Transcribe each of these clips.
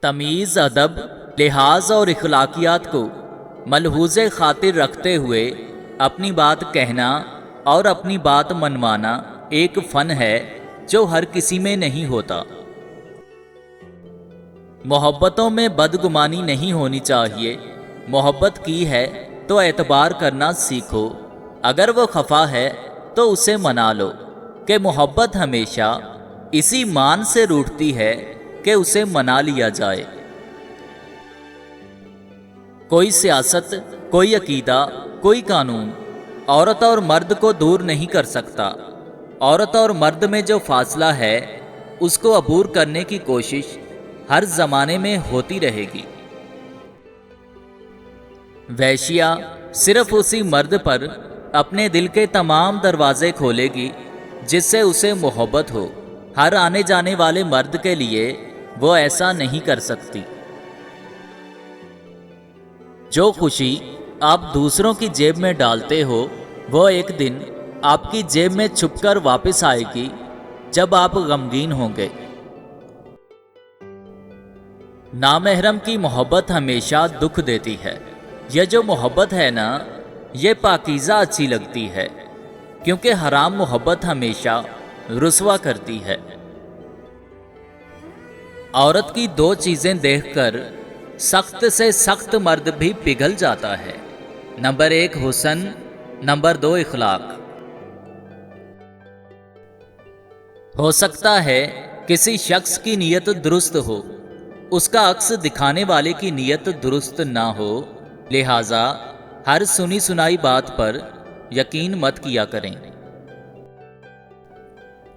تمیز، ادب، لحاظ اور اخلاقیات کو ملحوظ خاطر رکھتے ہوئے اپنی بات کہنا اور اپنی بات منوانا ایک فن ہے جو ہر کسی میں نہیں ہوتا۔ محبتوں میں بدگمانی نہیں ہونی چاہیے۔ محبت کی ہے تو اعتبار کرنا سیکھو، اگر وہ خفا ہے تو اسے منا لو کہ محبت ہمیشہ اسی مان سے روٹھتی ہے کہ اسے منا لیا جائے۔ کوئی سیاست، کوئی عقیدہ، کوئی قانون عورت اور مرد کو دور نہیں کر سکتا۔ عورت اور مرد میں جو فاصلہ ہے اس کو عبور کرنے کی کوشش ہر زمانے میں ہوتی رہے گی۔ ویشیا صرف اسی مرد پر اپنے دل کے تمام دروازے کھولے گی جس سے اسے محبت ہو۔ ہر آنے جانے والے مرد کے لیے وہ ایسا نہیں کر سکتی۔ جو خوشی آپ دوسروں کی جیب میں ڈالتے ہو وہ ایک دن آپ کی جیب میں چھپ کر واپس آئے گی جب آپ غمگین ہوں گے۔ نامحرم کی محبت ہمیشہ دکھ دیتی ہے۔ یہ جو محبت ہے نا، یہ پاکیزہ اچھی لگتی ہے، کیونکہ حرام محبت ہمیشہ رسوا کرتی ہے۔ عورت کی دو چیزیں دیکھ کر سخت سے سخت مرد بھی پگھل جاتا ہے۔ نمبر 1 حسن، نمبر 2 اخلاق۔ ہو سکتا ہے کسی شخص کی نیت درست ہو، اس کا عکس دکھانے والے کی نیت درست نہ ہو، لہذا ہر سنی سنائی بات پر یقین مت کیا کریں۔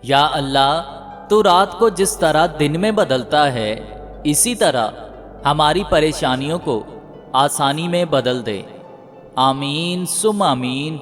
یا اللہ، تو رات کو جس طرح دن میں بدلتا ہے اسی طرح ہماری پریشانیوں کو آسانی میں بدل دے۔ آمین ثم آمین۔